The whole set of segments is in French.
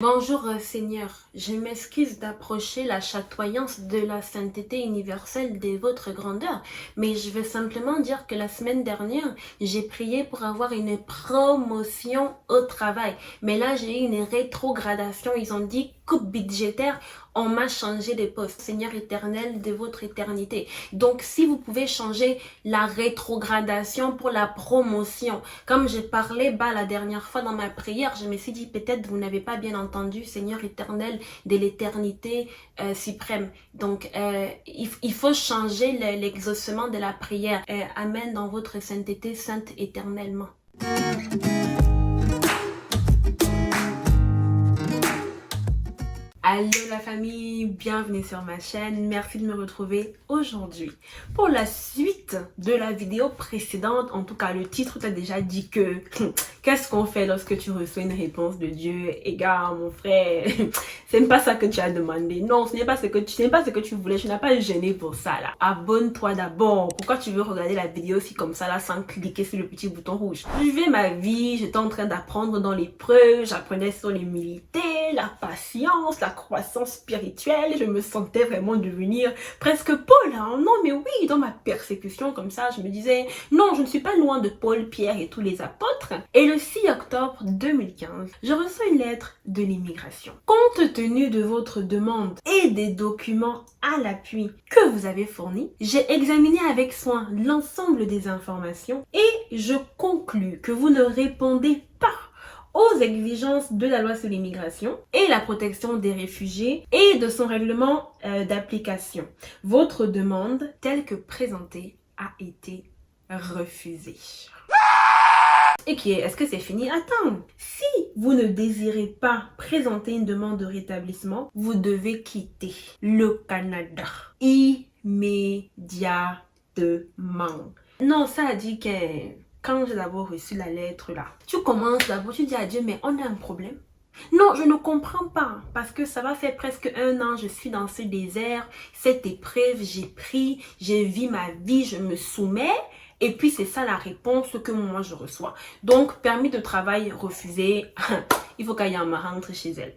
Bonjour Seigneur, je m'excuse d'approcher la chatoyance de la sainteté universelle de votre grandeur, mais je veux simplement dire que la semaine dernière, j'ai prié pour avoir une promotion au travail. Mais là, j'ai eu une rétrogradation, ils ont dit coupe budgétaire, on m'a changé de poste. Seigneur éternel de votre éternité. Donc, si vous pouvez changer la rétrogradation pour la promotion, comme j'ai parlé la dernière fois dans ma prière, je me suis dit peut-être vous n'avez pas bien entendu, Seigneur éternel de l'éternité suprême. Donc, il faut changer l'exaucement de la prière. Amen dans votre sainteté, sainte éternellement. Allô la famille, bienvenue sur ma chaîne, merci de me retrouver aujourd'hui. Pour la suite de la vidéo précédente, en tout cas le titre t'a déjà dit que qu'est-ce qu'on fait lorsque tu reçois une réponse de Dieu? Égard mon frère, c'est pas ça que tu as demandé, non ce n'est pas ce que tu voulais, tu n'as pas gêné pour ça là. Abonne-toi d'abord, pourquoi tu veux regarder la vidéo aussi comme ça là sans cliquer sur le petit bouton rouge? Je vivais ma vie, j'étais en train d'apprendre dans l'épreuve, j'apprenais sur l'humilité, la patience, la croissance spirituelle, je me sentais vraiment devenir presque Paul, hein? Non mais oui, dans ma persécution comme ça, je me disais, non, je ne suis pas loin de Paul, Pierre et tous les apôtres. Et le 6 octobre 2015, je reçois une lettre de l'immigration. Compte tenu de votre demande et des documents à l'appui que vous avez fournis, j'ai examiné avec soin l'ensemble des informations et je conclus que vous ne répondez pas aux exigences de la loi sur l'immigration et la protection des réfugiés et de son règlement d'application. Votre demande, telle que présentée, a été refusée. Et qui est, est-ce que c'est fini? Attends, si vous ne désirez pas présenter une demande de rétablissement, vous devez quitter le Canada immédiatement. Non, ça a dit que quand j'ai d'abord reçu la lettre là, tu commences d'abord, tu dis à Dieu, mais on a un problème. Non, je ne comprends pas, parce que ça va faire presque 1 an, je suis dans ce désert, cette épreuve, j'ai pris, j'ai vu ma vie, je me soumets, et puis c'est ça la réponse que moi je reçois. Donc, permis de travail refusé, il faut qu'Ayama rentre chez elle.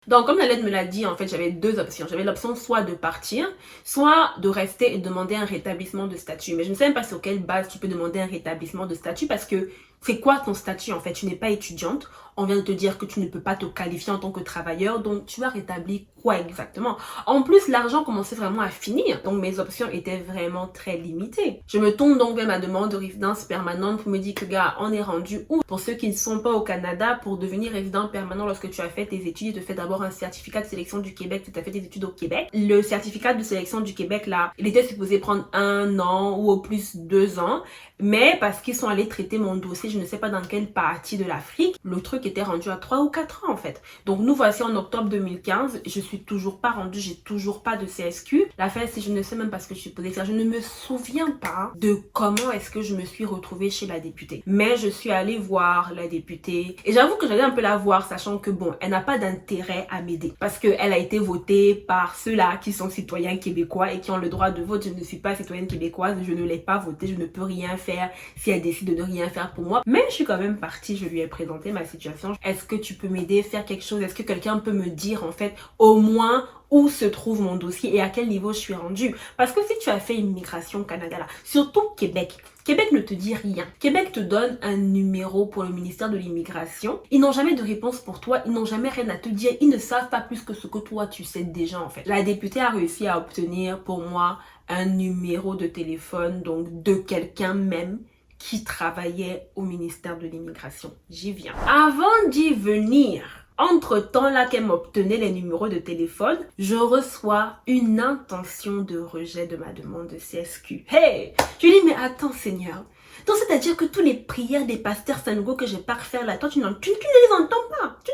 Donc, comme la lettre me l'a dit, en fait, j'avais 2 options. J'avais l'option soit de partir, soit de rester et demander un rétablissement de statut. Mais je ne sais même pas sur quelle base tu peux demander un rétablissement de statut parce que c'est quoi ton statut en fait? Tu n'es pas étudiante. On vient de te dire que tu ne peux pas te qualifier en tant que travailleur. Donc, tu as rétabli quoi exactement? En plus, l'argent commençait vraiment à finir. Donc, mes options étaient vraiment très limitées. Je me tourne donc vers ma demande de résidence permanente pour me dire que, gars, on est rendu où? Pour ceux qui ne sont pas au Canada, pour devenir résident permanent lorsque tu as fait tes études, tu fais d'abord un certificat de sélection du Québec, tu as fait tes études au Québec. Le certificat de sélection du Québec, là, il était supposé prendre 1 an ou au plus 2 ans. Mais parce qu'ils sont allés traiter mon dossier, je ne sais pas dans quelle partie de l'Afrique, le truc était rendu à 3 ou 4 ans en fait. Donc nous voici en octobre 2015, je suis toujours pas rendue, j'ai toujours pas de CSQ. L'affaire c'est je ne sais même pas ce que je suis supposée faire, je ne me souviens pas de comment est-ce que je me suis retrouvée chez la députée. Mais je suis allée voir la députée et j'avoue que j'allais un peu la voir sachant que bon, elle n'a pas d'intérêt à m'aider parce qu'elle a été votée par ceux-là qui sont citoyens québécois et qui ont le droit de vote. Je ne suis pas citoyenne québécoise, je ne l'ai pas votée, je ne peux rien faire si elle décide de ne rien faire pour moi. Mais je suis quand même partie, je lui ai présenté ma situation. Est-ce que tu peux m'aider, faire quelque chose? Est-ce que quelqu'un peut me dire en fait au moins où se trouve mon dossier et à quel niveau je suis rendue? Parce que si tu as fait immigration au Canada là, surtout Québec, Québec ne te dit rien. Québec te donne un numéro pour le ministère de l'immigration. Ils n'ont jamais de réponse pour toi. Ils n'ont jamais rien à te dire. Ils ne savent pas plus que ce que toi tu sais déjà en fait. La députée a réussi à obtenir pour moi un numéro de téléphone, donc de quelqu'un même qui travaillait au ministère de l'immigration. J'y viens. Avant d'y venir, entre-temps, là qu'elle m'obtenait les numéros de téléphone, je reçois une intention de rejet de ma demande de CSQ. Hey! Je lui dis, mais attends Seigneur, donc c'est-à-dire que tous les prières des pasteurs Sango que je pars faire là, toi tu ne les entends pas. Tu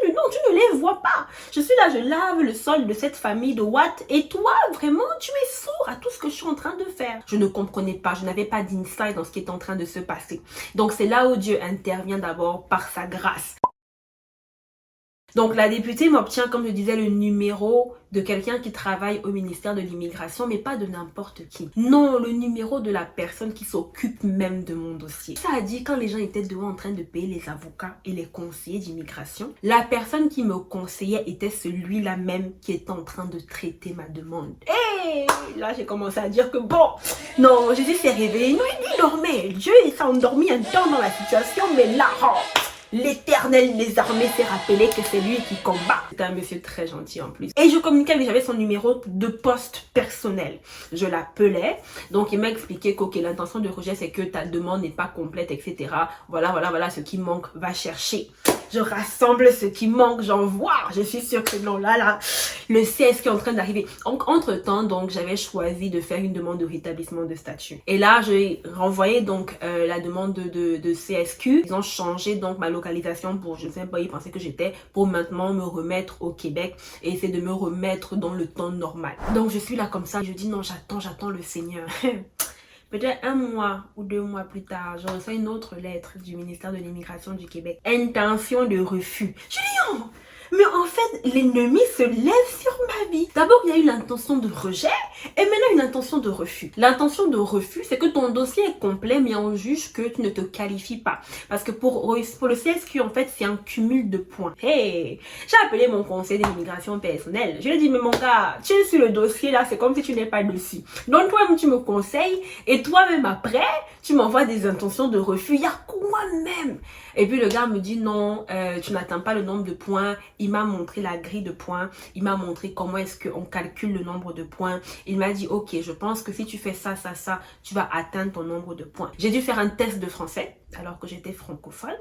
ne les vois pas. Je suis là, je lave le sol de cette famille de Watt et toi, vraiment, tu es sourd à tout ce que je suis en train de faire. Je ne comprenais pas, je n'avais pas d'insight dans ce qui est en train de se passer. Donc c'est là où Dieu intervient d'abord par sa grâce. Donc la députée m'obtient, comme je disais, le numéro de quelqu'un qui travaille au ministère de l'immigration, mais pas de n'importe qui. Non, le numéro de la personne qui s'occupe même de mon dossier. Ça a dit, quand les gens étaient dehors en train de payer les avocats et les conseillers d'immigration, la personne qui me conseillait était celui-là même qui était en train de traiter ma demande. Et là, j'ai commencé à dire que bon, non, Jésus s'est réveillé. Non, il dormait. Dieu s'est endormi un temps dans la situation, mais là, oh, l'Éternel des armées s'est rappelé que c'est lui qui combat. C'était un monsieur très gentil en plus. Et je communiquais avec, j'avais son numéro de poste personnel. Je l'appelais. Donc il m'a expliqué que l'intention de rejet c'est que ta demande n'est pas complète, etc. Voilà ce qui manque, va chercher. Je rassemble ce qui manque, j'envoie. Je suis sûre que non, là, le CSQ est en train d'arriver. Donc, entre-temps, donc, j'avais choisi de faire une demande de rétablissement de statut. Et là, j'ai renvoyé donc la demande de CSQ. Ils ont changé donc ma localisation pour, je ne sais pas, ils pensaient que j'étais pour maintenant me remettre au Québec et essayer de me remettre dans le temps normal. Donc, je suis là comme ça. Je dis non, j'attends le Seigneur. Peut-être 1 mois ou 2 mois plus tard, je reçois une autre lettre du ministère de l'Immigration du Québec. Intention de refus. Je dis non, mais en fait, l'ennemi se lève sur ma vie. D'abord, il y a eu l'intention de rejet et maintenant une intention de refus. L'intention de refus, c'est que ton dossier est complet, mais on juge que tu ne te qualifies pas. Parce que pour le CSQ, en fait, c'est un cumul de points. Hey, j'ai appelé mon conseiller d'immigration personnelle. Je lui ai dit, mais mon gars, tu es sur le dossier là, c'est comme si tu n'es pas dessus. Donc toi-même, tu me conseilles et toi-même après, tu m'envoies des intentions de refus. Il y a quoi même? Et puis le gars me dit non, tu n'atteins pas le nombre de points. Il m'a montré la grille de points. Il m'a montré comment est-ce qu'on calcule le nombre de points. Il m'a dit ok, je pense que si tu fais ça, tu vas atteindre ton nombre de points. J'ai dû faire un test de français alors que j'étais francophone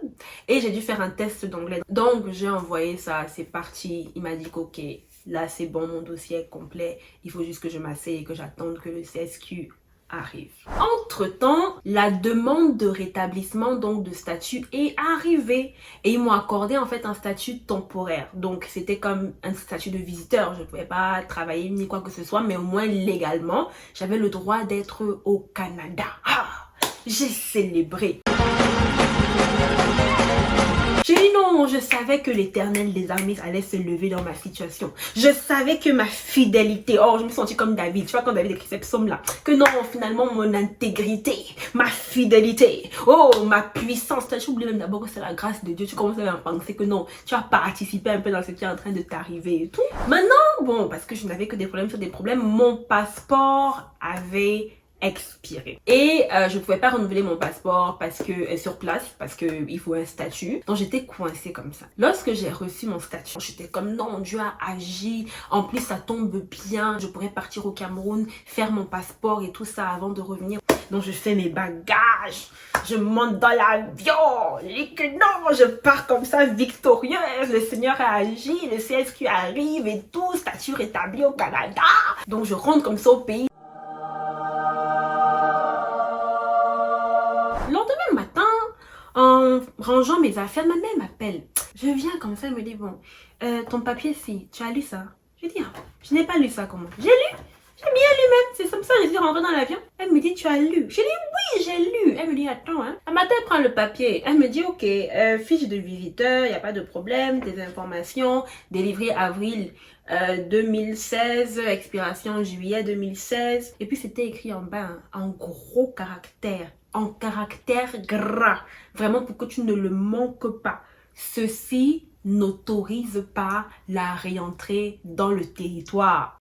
et j'ai dû faire un test d'anglais. Donc j'ai envoyé ça, c'est parti. Il m'a dit ok, là c'est bon, mon dossier est complet. Il faut juste que je m'asseye et que j'attende que le CSQ arrive. Entre-temps, la demande de rétablissement donc de statut est arrivée et ils m'ont accordé en fait un statut temporaire. Donc c'était comme un statut de visiteur, je ne pouvais pas travailler ni quoi que ce soit, mais au moins légalement, j'avais le droit d'être au Canada. Ah, j'ai célébré. J'ai dit non, je savais que l'Éternel des armées allait se lever dans ma situation. Je savais que ma fidélité, oh je me sentis comme David, tu vois quand David écrit ce psaume là, que non finalement mon intégrité, ma fidélité, oh ma puissance, tu oublies même d'abord que c'est la grâce de Dieu, tu commences à penser que non, tu vas participer un peu dans ce qui est en train de t'arriver et tout. Maintenant, bon, parce que je n'avais que des problèmes sur des problèmes, mon passeport avait expiré et je pouvais pas renouveler mon passeport parce que sur place parce que il faut un statut. Donc j'étais coincée comme ça. Lorsque j'ai reçu mon statut, j'étais comme non, Dieu a agi, en plus ça tombe bien, je pourrais partir au Cameroun, faire mon passeport et tout ça avant de revenir. Donc je fais mes bagages, je monte dans l'avion et que non, je pars comme ça victorieuse, le Seigneur a agi, le CSQ arrive et tout, statut rétabli au Canada. Donc je rentre comme ça au pays. Lendemain matin, en rangeant mes affaires, ma mère m'appelle. Je viens comme ça, elle me dit, bon, ton papier, si, tu as lu ça? Je dis, ah, je n'ai pas lu ça, comment? J'ai lu, j'ai bien lu même, c'est comme ça, je suis rentrée dans l'avion. Elle me dit, tu as lu? Je dis, oui, j'ai lu. Elle me dit, attends, hein. Un matin, elle prend le papier, elle me dit, ok, fiche de visiteur, il n'y a pas de problème, tes informations, délivré avril 2016, expiration juillet 2016. Et puis c'était écrit en bas, hein, en gros caractères, en caractère gras, vraiment pour que tu ne le manques pas. Ceci n'autorise pas la réentrée dans le territoire.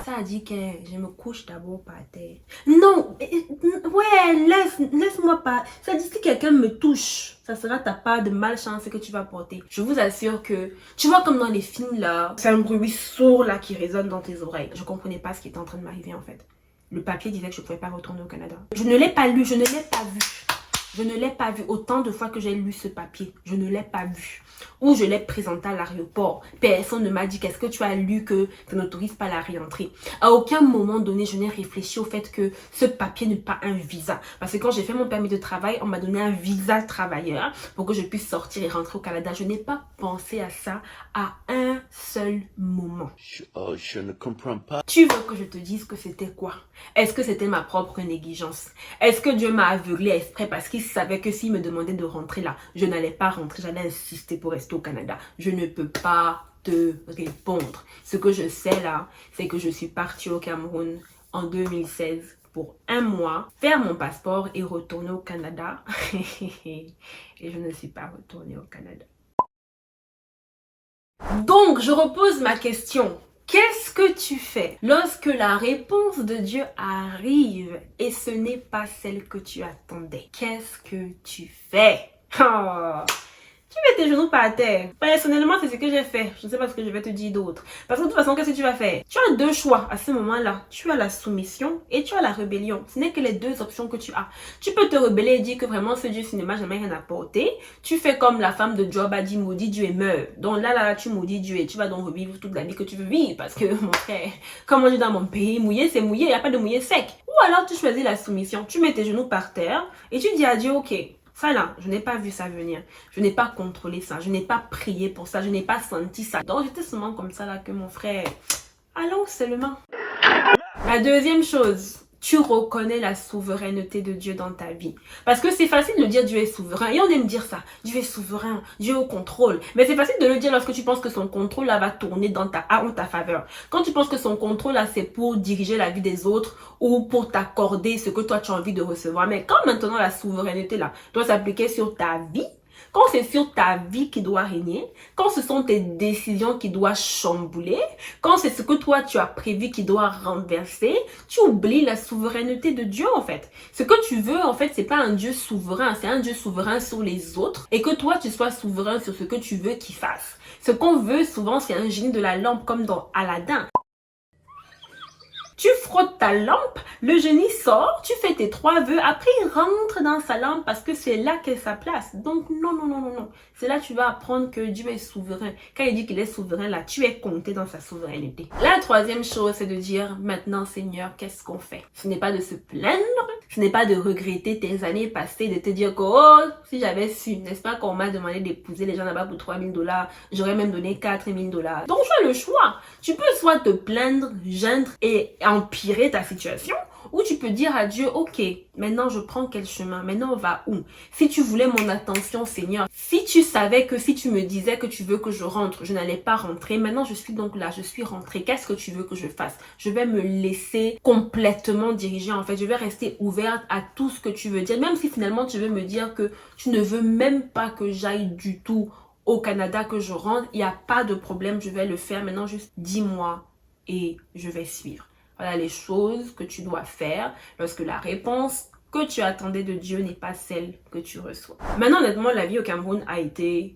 Ça a dit que je me couche d'abord par terre. Non, ouais, laisse-moi pas. Ça dit que si quelqu'un me touche, ça sera ta part de malchance que tu vas porter. Je vous assure que, tu vois comme dans les films là, c'est un bruit sourd là qui résonne dans tes oreilles. Je comprenais pas ce qui était en train de m'arriver en fait. Le papier disait que je ne pouvais pas retourner au Canada. Je ne l'ai pas lu, je ne l'ai pas vu. Je ne l'ai pas vu autant de fois que j'ai lu ce papier. Je ne l'ai pas vu. Ou je l'ai présenté à l'aéroport. Personne ne m'a dit qu'est-ce que tu as lu que ça n'autorise pas la réentrée. À aucun moment donné, je n'ai réfléchi au fait que ce papier n'est pas un visa. Parce que quand j'ai fait mon permis de travail, on m'a donné un visa travailleur pour que je puisse sortir et rentrer au Canada. Je n'ai pas pensé à ça à un seul moment. Je ne comprends pas. Tu veux que je te dise que c'était quoi? Est-ce que c'était ma propre négligence? Est-ce que Dieu m'a aveuglé exprès parce qu'il il savait que s'il me demandait de rentrer là, je n'allais pas rentrer, j'allais insister pour rester au Canada. Je ne peux pas te répondre. Ce que je sais là, c'est que je suis partie au Cameroun en 2016 pour 1 mois, faire mon passeport et retourner au Canada. Et je ne suis pas retournée au Canada. Donc, je repose ma question. Qu'est-ce que tu fais lorsque la réponse de Dieu arrive et ce n'est pas celle que tu attendais? Qu'est-ce que tu fais? Oh, tu mets tes genoux par terre. Personnellement, c'est ce que j'ai fait. Je ne sais pas ce que je vais te dire d'autre. Parce que de toute façon, qu'est-ce que tu vas faire? Tu as 2 choix à ce moment-là. Tu as la soumission et tu as la rébellion. Ce n'est que les 2 options que tu as. Tu peux te rebeller et dire que vraiment ce Dieu ne m'a jamais rien apporté. Tu fais comme la femme de Job a dit, maudit Dieu et meurs. Donc là, tu maudis Dieu et tu vas donc revivre toute la vie que tu veux vivre. Parce que mon frère, comme on dit dans mon pays, mouillé c'est mouillé, il n'y a pas de mouillé sec. Ou alors tu choisis la soumission. Tu mets tes genoux par terre et tu dis à Dieu, ok. Ça là, je n'ai pas vu ça venir. Je n'ai pas contrôlé ça. Je n'ai pas prié pour ça. Je n'ai pas senti ça. Donc j'étais seulement comme ça là que mon frère... Allons seulement. La deuxième chose, tu reconnais la souveraineté de Dieu dans ta vie. Parce que c'est facile de dire Dieu est souverain. Et on aime dire ça. Dieu est souverain. Dieu est au contrôle. Mais c'est facile de le dire lorsque tu penses que son contrôle là va tourner en ta faveur. Quand tu penses que son contrôle là c'est pour diriger la vie des autres ou pour t'accorder ce que toi tu as envie de recevoir. Mais quand maintenant la souveraineté là doit s'appliquer sur ta vie, quand c'est sur ta vie qui doit régner, quand ce sont tes décisions qui doivent chambouler, quand c'est ce que toi tu as prévu qui doit renverser, tu oublies la souveraineté de Dieu en fait. Ce que tu veux en fait, c'est pas un Dieu souverain, c'est un Dieu souverain sur les autres et que toi tu sois souverain sur ce que tu veux qu'il fasse. Ce qu'on veut souvent, c'est un génie de la lampe comme dans Aladdin. Tu frottes ta lampe, le génie sort, tu fais tes 3 vœux, après il rentre dans sa lampe parce que c'est là qu'est sa place. Donc non. C'est là que tu vas apprendre que Dieu est souverain. Quand il dit qu'il est souverain, là, tu es compté dans sa souveraineté. La troisième chose, c'est de dire, maintenant Seigneur, qu'est-ce qu'on fait? Ce n'est pas de se plaindre, ce n'est pas de regretter tes années passées, de te dire que, oh, si j'avais su, n'est-ce pas qu'on m'a demandé d'épouser les gens là-bas pour 3 000 $, j'aurais même donné 4 000 $. Donc tu as le choix. Tu peux soit te plaindre, geindre et empirer ta situation, ou tu peux dire à Dieu, ok, maintenant je prends quel chemin, maintenant on va où? Si tu voulais mon attention Seigneur, si tu savais que si tu me disais que tu veux que je rentre, je n'allais pas rentrer, maintenant je suis donc là, je suis rentrée, qu'est-ce que tu veux que je fasse? Je vais me laisser complètement diriger en fait, je vais rester ouverte à tout ce que tu veux dire, même si finalement tu veux me dire que tu ne veux même pas que j'aille du tout au Canada, que je rentre, il n'y a pas de problème, je vais le faire, maintenant juste dis-moi et je vais suivre. Voilà les choses que tu dois faire lorsque la réponse que tu attendais de Dieu n'est pas celle que tu reçois. Maintenant, honnêtement, la vie au Cameroun a été...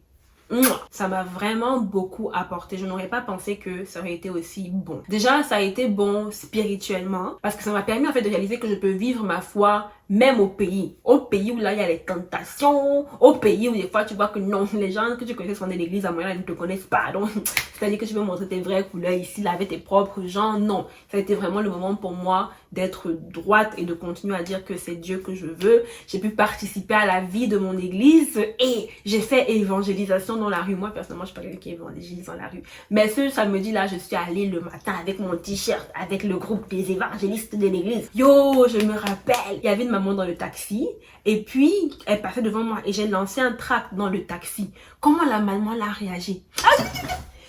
ça m'a vraiment beaucoup apporté. Je n'aurais pas pensé que ça aurait été aussi bon. Déjà, ça a été bon spirituellement parce que ça m'a permis en fait de réaliser que je peux vivre ma foi même au pays. Au pays où là, il y a les tentations. Au pays où des fois, tu vois que non, les gens que tu connais sont de l'église à moyen, ils ne te connaissent pas. Donc, c'est-à-dire que tu veux montrer tes vraies couleurs ici, là, avec tes propres gens. Non, ça a été vraiment le moment pour moi d'être droite et de continuer à dire que c'est Dieu que je veux. J'ai pu participer à la vie de mon église et j'ai fait évangélisation dans la rue. Moi, personnellement, je suis pas quelqu'un qui évangélise dans la rue. Mais ce samedi là, je suis allée le matin avec mon t-shirt, avec le groupe des évangélistes de l'église. Yo, je me rappelle, il y avait une maman dans le taxi et puis elle passait devant moi et j'ai lancé un tract dans le taxi. Comment la maman l'a réagi?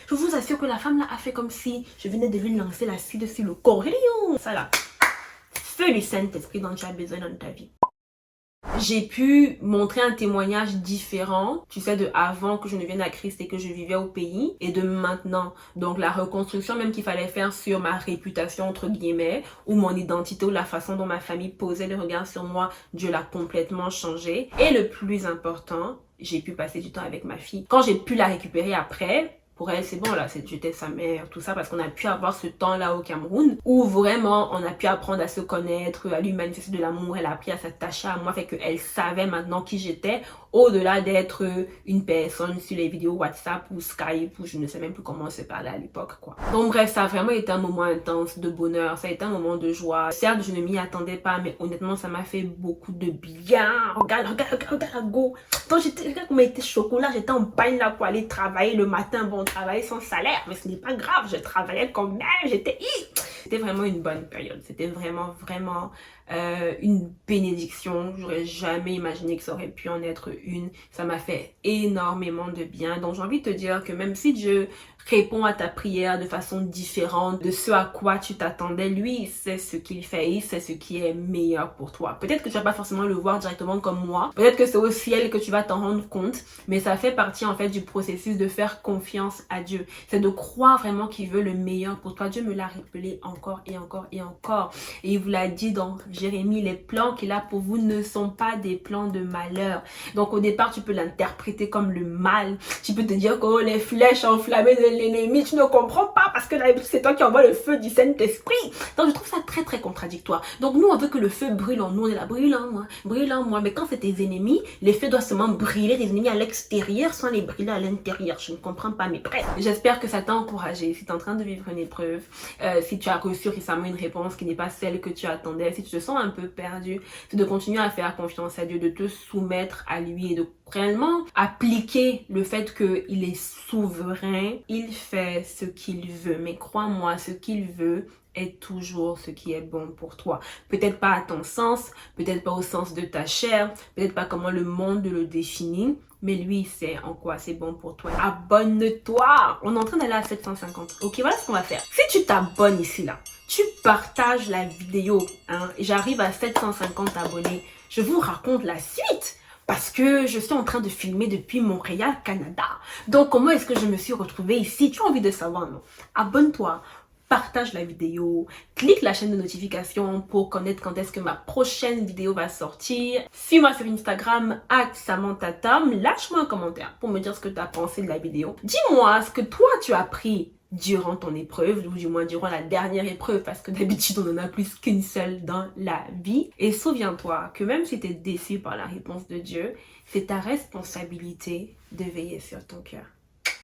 Je vous assure que la femme là a fait comme si je venais de lui lancer l'acide sur le corps. Ça là, feu du Saint-Esprit dont tu as besoin dans ta vie. J'ai pu montrer un témoignage différent, tu sais, de avant que je ne vienne à Christ et que je vivais au pays et de maintenant. Donc la reconstruction même qu'il fallait faire sur ma réputation entre guillemets ou mon identité ou la façon dont ma famille posait le regard sur moi, Dieu l'a complètement changé. Et le plus important, j'ai pu passer du temps avec ma fille. Quand j'ai pu la récupérer après, pour elle, c'est bon, là, j'étais sa mère, tout ça, parce qu'on a pu avoir ce temps-là au Cameroun où vraiment, on a pu apprendre à se connaître, à lui manifester de l'amour, elle a appris à s'attacher à moi, fait qu'elle savait maintenant qui j'étais, au-delà d'être une personne sur les vidéos WhatsApp ou Skype, ou je ne sais même plus comment on se parlait à l'époque, quoi. Donc bref, ça a vraiment été un moment intense de bonheur, ça a été un moment de joie. Certes, je ne m'y attendais pas, mais honnêtement, ça m'a fait beaucoup de bien. Regarde, go. Donc regarde comment était chocolat, j'étais en pagne là pour aller travailler le matin, bon, travailler sans salaire, mais ce n'est pas grave, je travaillais quand même, c'était vraiment une bonne période, c'était vraiment une bénédiction. J'aurais jamais imaginé que ça aurait pu en être une. Ça m'a fait énormément de bien. Donc j'ai envie de te dire que même si Dieu répond à ta prière de façon différente de ce à quoi tu t'attendais, lui, il sait ce qu'il fait, il sait ce qui est meilleur pour toi. Peut-être que tu vas pas forcément le voir directement comme moi. Peut-être que c'est au ciel que tu vas t'en rendre compte. Mais ça fait partie en fait du processus de faire confiance à Dieu. C'est de croire vraiment qu'il veut le meilleur pour toi. Dieu me l'a rappelé encore et encore et encore. Et il vous l'a dit dans Jérémie, les plans qu'il a pour vous ne sont pas des plans de malheur. Donc au départ, tu peux l'interpréter comme le mal. Tu peux te dire que oh, les flèches enflammées de l'ennemi, tu ne comprends pas parce que c'est toi qui envoie le feu du Saint-Esprit. Donc je trouve ça très très contradictoire. Donc nous, on veut que le feu brûle en nous. On est là, brûle en moi, brûle en moi. Mais quand c'est tes ennemis, les feux doivent seulement brûler tes ennemis à l'extérieur sans les brûler à l'intérieur. Je ne comprends pas, mais bref. J'espère que ça t'a encouragé. Si tu es en train de vivre une épreuve, si tu as reçu récemment une réponse qui n'est pas celle que tu attendais, si tu te sens un peu perdu, c'est de continuer à faire confiance à Dieu, de te soumettre à lui et de réellement appliquer le fait qu'il est souverain. Il fait ce qu'il veut, mais crois-moi, ce qu'il veut est toujours ce qui est bon pour toi. Peut-être pas à ton sens, peut-être pas au sens de ta chair, peut-être pas comment le monde le définit, mais lui, il sait en quoi c'est bon pour toi. Abonne-toi! On est en train d'aller à 750. Ok, voilà ce qu'on va faire. Si tu t'abonnes ici, là, tu partages la vidéo, hein, et j'arrive à 750 abonnés, je vous raconte la suite. Parce que je suis en train de filmer depuis Montréal, Canada. Donc, comment est-ce que je me suis retrouvée ici? Tu as envie de savoir, non? Abonne-toi, partage la vidéo, clique la chaîne de notification pour connaître quand est-ce que ma prochaine vidéo va sortir. Suis-moi sur Instagram, @SamanthaTom. Lâche-moi un commentaire pour me dire ce que tu as pensé de la vidéo. Dis-moi ce que toi, tu as appris durant ton épreuve, ou du moins durant la dernière épreuve, parce que d'habitude on en a plus qu'une seule dans la vie. Et souviens-toi que même si tu es déçu par la réponse de Dieu, c'est ta responsabilité de veiller sur ton cœur.